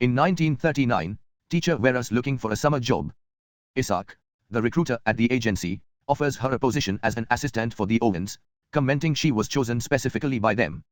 In 1939, teacher Vera's looking for a summer job. Isaac, the recruiter at the agency, offers her a position as an assistant for the Owens, commenting she was chosen specifically by them.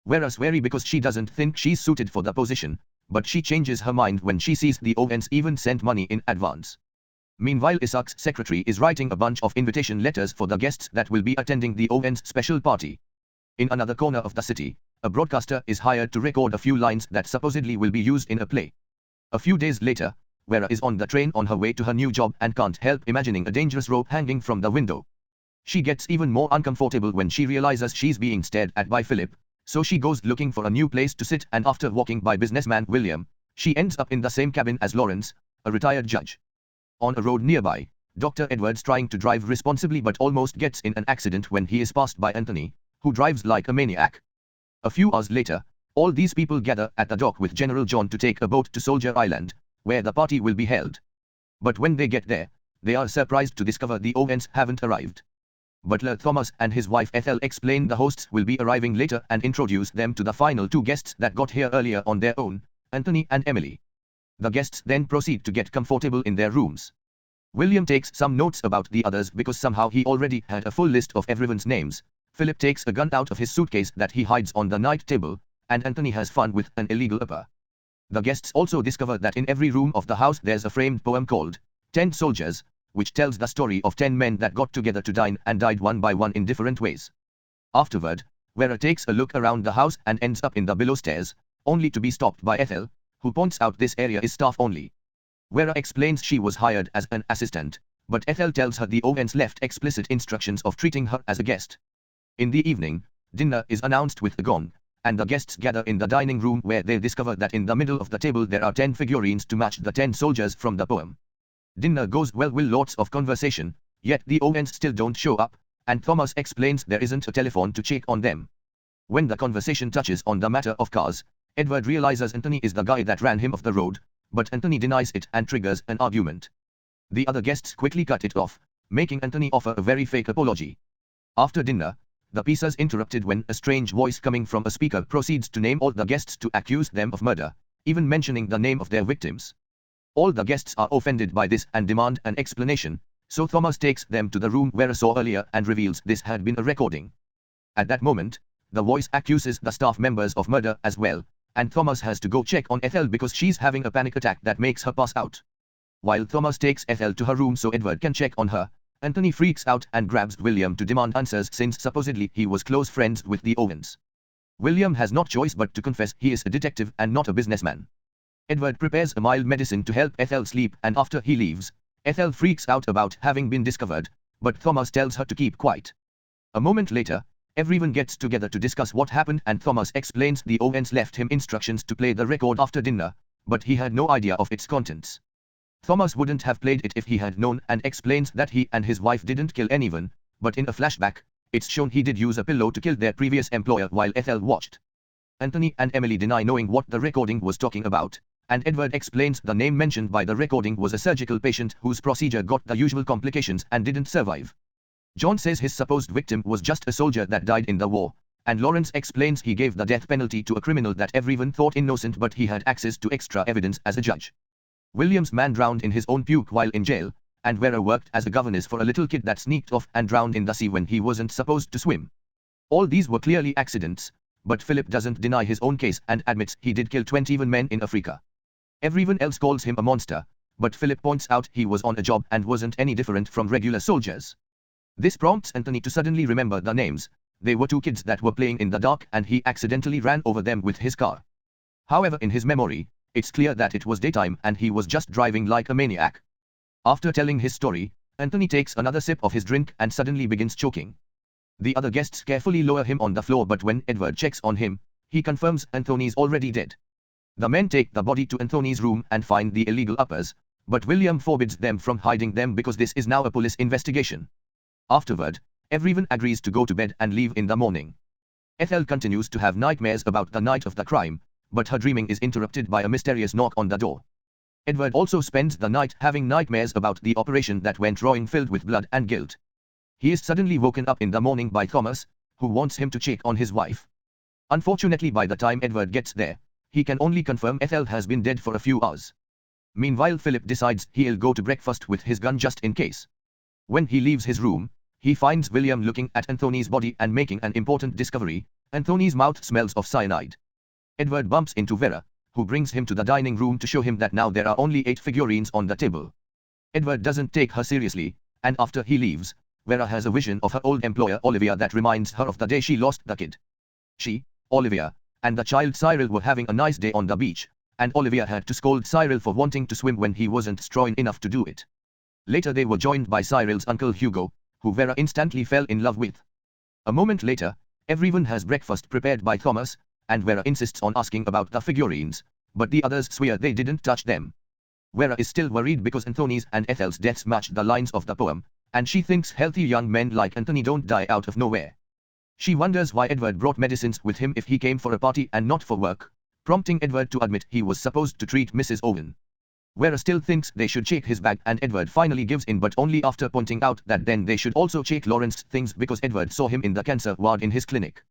Vera's wary because she doesn't think she's suited for the position, but she changes her mind when she sees the Owens even sent money in advance. Meanwhile, Isaac's secretary is writing a bunch of invitation letters for the guests that will be attending the Owens special party. In another corner of the city, a broadcaster is hired to record a few lines that supposedly will be used in a play. A few days later, Vera is on the train on her way to her new job and can't help imagining a dangerous rope hanging from the window. She gets even more uncomfortable when she realizes she's being stared at by Philip, so she goes looking for a new place to sit, and after walking by businessman William, she ends up in the same cabin as Lawrence, a retired judge. On a road nearby, Dr. Edward's trying to drive responsibly but almost gets in an accident when he is passed by Anthony, who drives like a maniac. A few hours later, all these people gather at the dock with General John to take a boat to Soldier Island, where the party will be held. But when they get there, they are surprised to discover the Owens haven't arrived. Butler Thomas and his wife Ethel explain the hosts will be arriving later and introduce them to the final two guests that got here earlier on their own, Anthony and Emily. The guests then proceed to get comfortable in their rooms. William takes some notes about the others because somehow he already had a full list of everyone's names. Philip takes a gun out of his suitcase that he hides on the night table, and Anthony has fun with an illegal upper. The guests also discover that in every room of the house there's a framed poem called 10 Soldiers, which tells the story of 10 men that got together to dine and died one by one in different ways. Afterward, Vera takes a look around the house and ends up in the below stairs, only to be stopped by Ethel, who points out this area is staff only. Vera explains she was hired as an assistant, but Ethel tells her the Owens left explicit instructions of treating her as a guest. In the evening, dinner is announced with a gong, and the guests gather in the dining room where they discover that in the middle of the table there are 10 figurines to match the 10 soldiers from the poem. Dinner goes well with lots of conversation, yet the Owens still don't show up, and Thomas explains there isn't a telephone to check on them. When the conversation touches on the matter of cars, Edward realizes Anthony is the guy that ran him off the road, but Anthony denies it and triggers an argument. The other guests quickly cut it off, making Anthony offer a very fake apology. After dinner, the piece is interrupted when a strange voice coming from a speaker proceeds to name all the guests to accuse them of murder, even mentioning the name of their victims. All the guests are offended by this and demand an explanation, so Thomas takes them to the room Vera saw earlier and reveals this had been a recording. At that moment, the voice accuses the staff members of murder as well, and Thomas has to go check on Ethel because she's having a panic attack that makes her pass out. While Thomas takes Ethel to her room so Edward can check on her, Anthony freaks out and grabs William to demand answers since supposedly he was close friends with the Owens. William has no choice but to confess he is a detective and not a businessman. Edward prepares a mild medicine to help Ethel sleep, and after he leaves, Ethel freaks out about having been discovered, but Thomas tells her to keep quiet. A moment later, everyone gets together to discuss what happened, and Thomas explains the Owens left him instructions to play the record after dinner, but he had no idea of its contents. Thomas wouldn't have played it if he had known, and explains that he and his wife didn't kill anyone, but in a flashback, it's shown he did use a pillow to kill their previous employer while Ethel watched. Anthony and Emily deny knowing what the recording was talking about, and Edward explains the name mentioned by the recording was a surgical patient whose procedure got the usual complications and didn't survive. John says his supposed victim was just a soldier that died in the war, and Lawrence explains he gave the death penalty to a criminal that everyone thought innocent but he had access to extra evidence as a judge. William's man drowned in his own puke while in jail, and Vera worked as a governess for a little kid that sneaked off and drowned in the sea when he wasn't supposed to swim. All these were clearly accidents, but Philip doesn't deny his own case and admits he did kill 21 men in Africa. Everyone else calls him a monster, but Philip points out he was on a job and wasn't any different from regular soldiers. This prompts Anthony to suddenly remember the names. They were two kids that were playing in the dark and he accidentally ran over them with his car. However, in his memory, it's clear that it was daytime and he was just driving like a maniac. After telling his story, Anthony takes another sip of his drink and suddenly begins choking. The other guests carefully lower him on the floor, but when Edward checks on him, he confirms Anthony's already dead. The men take the body to Anthony's room and find the illegal uppers, but William forbids them from hiding them because this is now a police investigation. Afterward, everyone agrees to go to bed and leave in the morning. Ethel continues to have nightmares about the night of the crime, but her dreaming is interrupted by a mysterious knock on the door. Edward also spends the night having nightmares about the operation that went wrong, filled with blood and guilt. He is suddenly woken up in the morning by Thomas, who wants him to check on his wife. Unfortunately, by the time Edward gets there, he can only confirm Ethel has been dead for a few hours. Meanwhile, Philip decides he'll go to breakfast with his gun just in case. When he leaves his room, he finds William looking at Anthony's body and making an important discovery. Anthony's mouth smells of cyanide. Edward bumps into Vera, who brings him to the dining room to show him that now there are only 8 figurines on the table. Edward doesn't take her seriously, and after he leaves, Vera has a vision of her old employer Olivia that reminds her of the day she lost the kid. She, Olivia, and the child Cyril were having a nice day on the beach, and Olivia had to scold Cyril for wanting to swim when he wasn't strong enough to do it. Later they were joined by Cyril's uncle Hugo, who Vera instantly fell in love with. A moment later, everyone has breakfast prepared by Thomas, and Vera insists on asking about the figurines, but the others swear they didn't touch them. Vera is still worried because Anthony's and Ethel's deaths match the lines of the poem, and she thinks healthy young men like Anthony don't die out of nowhere. She wonders why Edward brought medicines with him if he came for a party and not for work, prompting Edward to admit he was supposed to treat Mrs. Owen. Vera still thinks they should check his bag, and Edward finally gives in, but only after pointing out that then they should also check Lawrence's things because Edward saw him in the cancer ward in his clinic.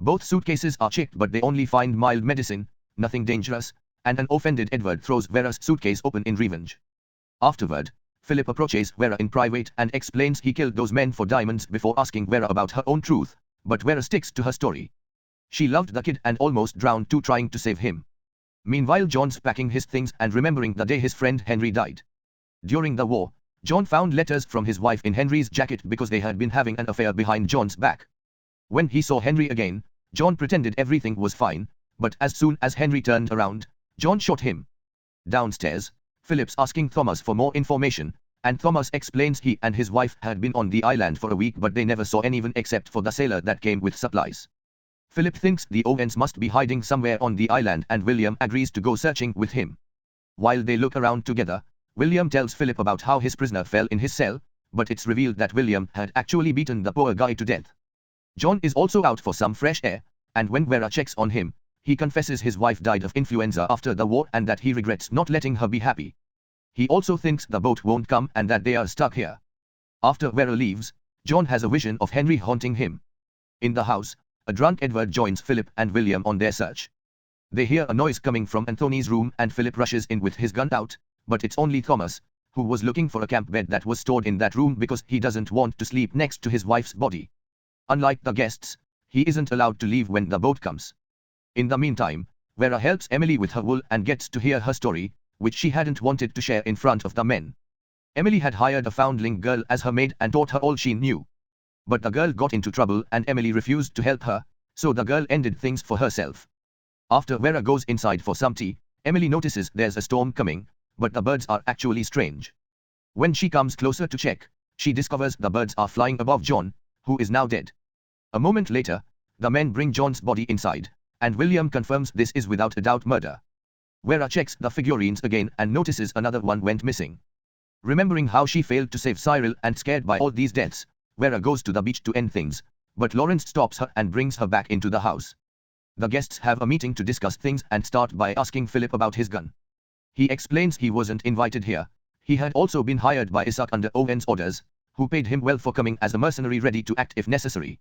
Both suitcases are checked, but they only find mild medicine, nothing dangerous, and an offended Edward throws Vera's suitcase open in revenge. Afterward, Philip approaches Vera in private and explains he killed those men for diamonds before asking Vera about her own truth, but Vera sticks to her story. She loved the kid and almost drowned too trying to save him. Meanwhile, John's packing his things and remembering the day his friend Henry died. During the war, John found letters from his wife in Henry's jacket because they had been having an affair behind John's back. When he saw Henry again, John pretended everything was fine, but as soon as Henry turned around, John shot him. Downstairs, Philip's asking Thomas for more information, and Thomas explains he and his wife had been on the island for a week but they never saw anyone except for the sailor that came with supplies. Philip thinks the Owens must be hiding somewhere on the island and William agrees to go searching with him. While they look around together, William tells Philip about how his prisoner fell in his cell, but it's revealed that William had actually beaten the poor guy to death. John is also out for some fresh air, and when Vera checks on him, he confesses his wife died of influenza after the war and that he regrets not letting her be happy. He also thinks the boat won't come and that they are stuck here. After Vera leaves, John has a vision of Henry haunting him. In the house, a drunk Edward joins Philip and William on their search. They hear a noise coming from Anthony's room and Philip rushes in with his gun out, but it's only Thomas, who was looking for a camp bed that was stored in that room because he doesn't want to sleep next to his wife's body. Unlike the guests, he isn't allowed to leave when the boat comes. In the meantime, Vera helps Emily with her wool and gets to hear her story, which she hadn't wanted to share in front of the men. Emily had hired a foundling girl as her maid and taught her all she knew. But the girl got into trouble and Emily refused to help her, so the girl ended things for herself. After Vera goes inside for some tea, Emily notices there's a storm coming, but the birds are actually strange. When she comes closer to check, she discovers the birds are flying above John, who is now dead. A moment later, the men bring John's body inside, and William confirms this is without a doubt murder. Vera checks the figurines again and notices another one went missing. Remembering how she failed to save Cyril and scared by all these deaths, Vera goes to the beach to end things, but Lawrence stops her and brings her back into the house. The guests have a meeting to discuss things and start by asking Philip about his gun. He explains he wasn't invited here. He had also been hired by Isaac under Owen's orders, who paid him well for coming as a mercenary ready to act if necessary.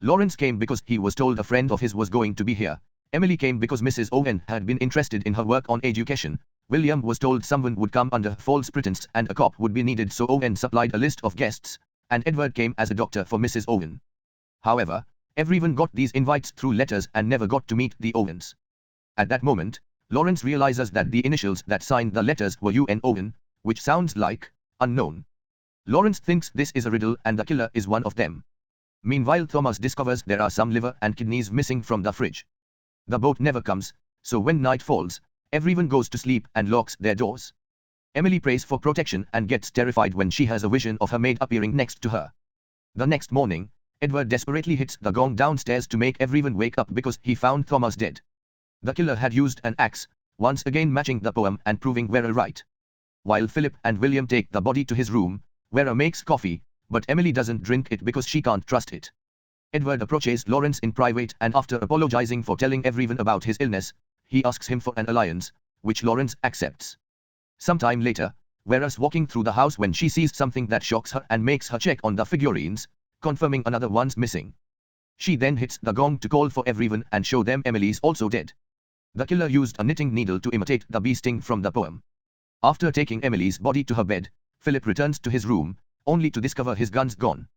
Lawrence came because he was told a friend of his was going to be here. Emily came because Mrs. Owen had been interested in her work on education. William was told someone would come under false pretense and a cop would be needed, so Owen supplied a list of guests, and Edward came as a doctor for Mrs. Owen. However, everyone got these invites through letters and never got to meet the Owens. At that moment, Lawrence realizes that the initials that signed the letters were UN Owen, which sounds like unknown. Lawrence thinks this is a riddle and the killer is one of them. Meanwhile, Thomas discovers there are some liver and kidneys missing from the fridge. The boat never comes, so when night falls, everyone goes to sleep and locks their doors. Emily prays for protection and gets terrified when she has a vision of her maid appearing next to her. The next morning, Edward desperately hits the gong downstairs to make everyone wake up because he found Thomas dead. The killer had used an axe, once again matching the poem and proving Vera right. While Philip and William take the body to his room, Vera makes coffee, but Emily doesn't drink it because she can't trust it. Edward approaches Lawrence in private and after apologizing for telling everyone about his illness, he asks him for an alliance, which Lawrence accepts. Sometime later, Vera's walking through the house when she sees something that shocks her and makes her check on the figurines, confirming another one's missing. She then hits the gong to call for everyone and show them Emily's also dead. The killer used a knitting needle to imitate the bee sting from the poem. After taking Emily's body to her bed, Philip returns to his room, only to discover his guns gone.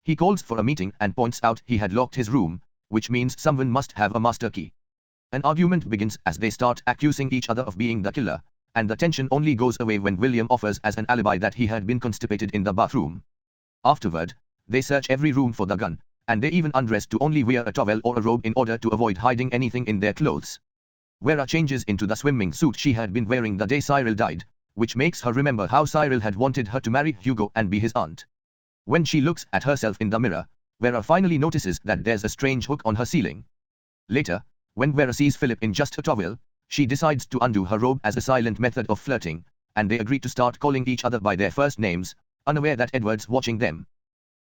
He calls for a meeting and points out he had locked his room, which means someone must have a master key. An argument begins as they start accusing each other of being the killer, and the tension only goes away when William offers as an alibi that he had been constipated in the bathroom. Afterward, they search every room for the gun, and they even undress to only wear a towel or a robe in order to avoid hiding anything in their clothes. Vera changes into the swimming suit she had been wearing the day Cyril died, which makes her remember how Cyril had wanted her to marry Hugo and be his aunt. When she looks at herself in the mirror, Vera finally notices that there's a strange hook on her ceiling. Later, when Vera sees Philip in just a towel, she decides to undo her robe as a silent method of flirting, and they agree to start calling each other by their first names, unaware that Edward's watching them.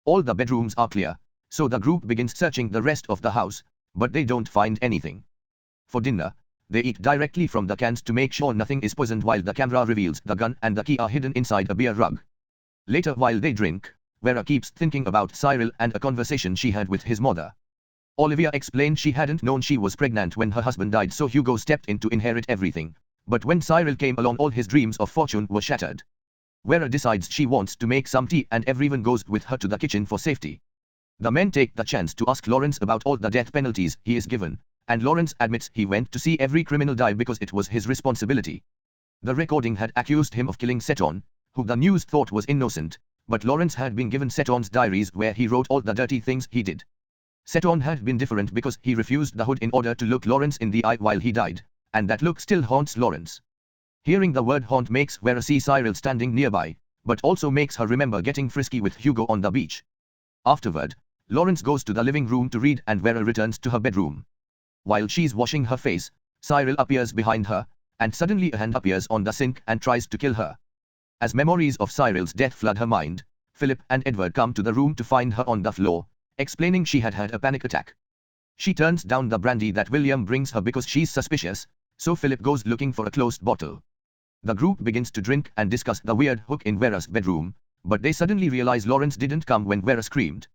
All the bedrooms are clear, so the group begins searching the rest of the house, but they don't find anything. For dinner, they eat directly from the cans to make sure nothing is poisoned while the camera reveals the gun and the key are hidden inside a beer rug. Later while they drink, Vera keeps thinking about Cyril and a conversation she had with his mother. Olivia explained she hadn't known she was pregnant when her husband died, so Hugo stepped in to inherit everything, but when Cyril came along all his dreams of fortune were shattered. Vera decides she wants to make some tea and everyone goes with her to the kitchen for safety. The men take the chance to ask Lawrence about all the death penalties he is given, and Lawrence admits he went to see every criminal die because it was his responsibility. The recording had accused him of killing Seton, who the news thought was innocent, but Lawrence had been given Seton's diaries where he wrote all the dirty things he did. Seton had been different because he refused the hood in order to look Lawrence in the eye while he died, and that look still haunts Lawrence. Hearing the word haunt makes Vera see Cyril standing nearby, but also makes her remember getting frisky with Hugo on the beach. Afterward, Lawrence goes to the living room to read and Vera returns to her bedroom. While she's washing her face, Cyril appears behind her, and suddenly a hand appears on the sink and tries to kill her. As memories of Cyril's death flood her mind, Philip and Edward come to the room to find her on the floor, explaining she had had a panic attack. She turns down the brandy that William brings her because she's suspicious, so Philip goes looking for a closed bottle. The group begins to drink and discuss the weird hook in Vera's bedroom, but they suddenly realize Lawrence didn't come when Vera screamed.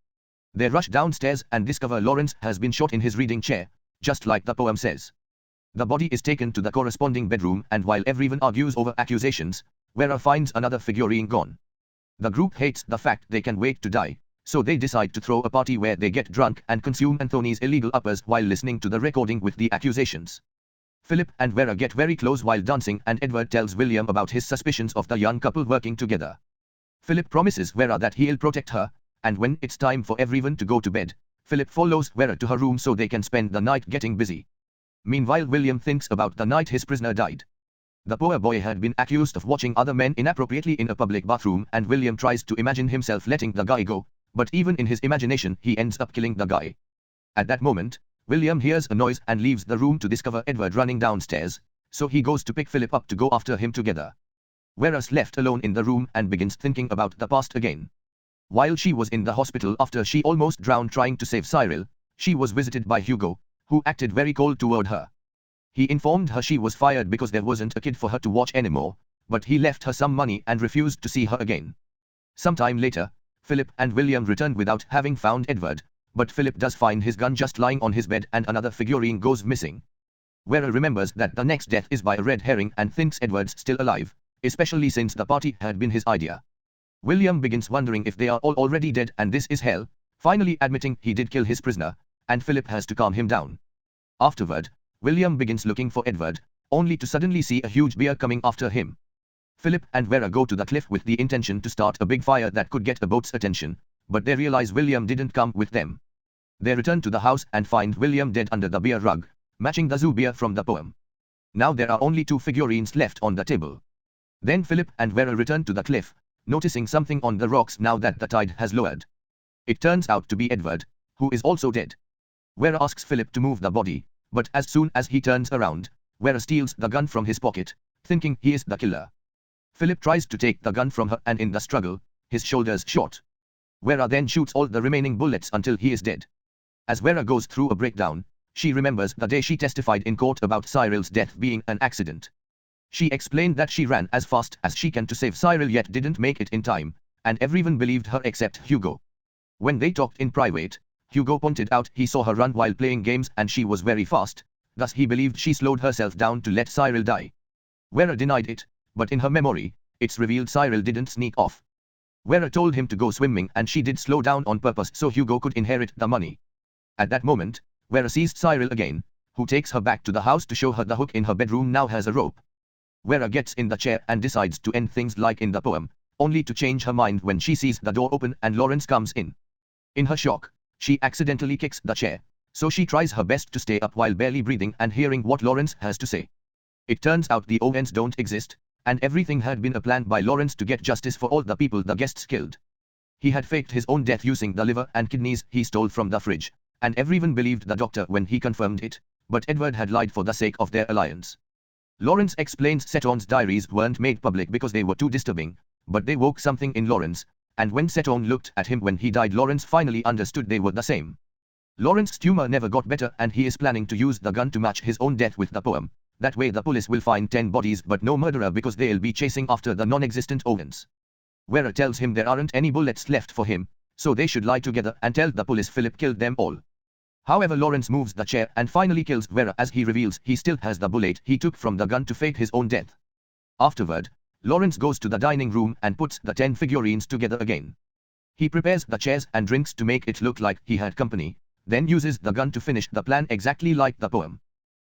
They rush downstairs and discover Lawrence has been shot in his reading chair, just like the poem says. The body is taken to the corresponding bedroom and while everyone argues over accusations, Vera finds another figurine gone. The group hates the fact they can wait to die, so they decide to throw a party where they get drunk and consume Anthony's illegal uppers while listening to the recording with the accusations. Philip and Vera get very close while dancing and Edward tells William about his suspicions of the young couple working together. Philip promises Vera that he'll protect her, and when it's time for everyone to go to bed, Philip follows Vera to her room so they can spend the night getting busy. Meanwhile William thinks about the night his prisoner died. The poor boy had been accused of watching other men inappropriately in a public bathroom and William tries to imagine himself letting the guy go, but even in his imagination he ends up killing the guy. At that moment, William hears a noise and leaves the room to discover Edward running downstairs, so he goes to pick Philip up to go after him together. Vera's left alone in the room and begins thinking about the past again. While she was in the hospital after she almost drowned trying to save Cyril, she was visited by Hugo, who acted very cold toward her. He informed her she was fired because there wasn't a kid for her to watch anymore, but he left her some money and refused to see her again. Sometime later, Philip and William return without having found Edward, but Philip does find his gun just lying on his bed and another figurine goes missing. Vera remembers that the next death is by a red herring and thinks Edward's still alive, especially since the party had been his idea. William begins wondering if they are all already dead and this is hell, finally admitting he did kill his prisoner, and Philip has to calm him down. Afterward, William begins looking for Edward, only to suddenly see a huge bear coming after him. Philip and Vera go to the cliff with the intention to start a big fire that could get the boat's attention, but they realize William didn't come with them. They return to the house and find William dead under the beer rug, matching the zoo beer from the poem. Now there are only 2 figurines left on the table. Then Philip and Vera return to the cliff, noticing something on the rocks now that the tide has lowered. It turns out to be Edward, who is also dead. Vera asks Philip to move the body, but as soon as he turns around, Vera steals the gun from his pocket, thinking he is the killer. Philip tries to take the gun from her and in the struggle, his shoulder's shot. Vera then shoots all the remaining bullets until he is dead. As Vera goes through a breakdown, she remembers the day she testified in court about Cyril's death being an accident. She explained that she ran as fast as she can to save Cyril yet didn't make it in time, and everyone believed her except Hugo. When they talked in private, Hugo pointed out he saw her run while playing games and she was very fast, thus he believed she slowed herself down to let Cyril die. Vera denied it, but in her memory, it's revealed Cyril didn't sneak off. Vera told him to go swimming and she did slow down on purpose so Hugo could inherit the money. At that moment, Vera sees Cyril again, who takes her back to the house to show her the hook in her bedroom now has a rope. Vera gets in the chair and decides to end things like in the poem, only to change her mind when she sees the door open and Lawrence comes in. In her shock, she accidentally kicks the chair, so she tries her best to stay up while barely breathing and hearing what Lawrence has to say. It turns out the Owens don't exist, and everything had been a plan by Lawrence to get justice for all the people the guests killed. He had faked his own death using the liver and kidneys he stole from the fridge, and everyone believed the doctor when he confirmed it, but Edward had lied for the sake of their alliance. Lawrence explains Seton's diaries weren't made public because they were too disturbing, but they woke something in Lawrence, and when Seton looked at him when he died, Lawrence finally understood they were the same. Lawrence's tumor never got better and he is planning to use the gun to match his own death with the poem. That way the police will find 10 bodies but no murderer because they'll be chasing after the non-existent Owens. Vera tells him there aren't any bullets left for him, so they should lie together and tell the police Philip killed them all. However, Lawrence moves the chair and finally kills Vera as he reveals he still has the bullet he took from the gun to fake his own death. Afterward, Lawrence goes to the dining room and puts the 10 figurines together again. He prepares the chairs and drinks to make it look like he had company, then uses the gun to finish the plan exactly like the poem.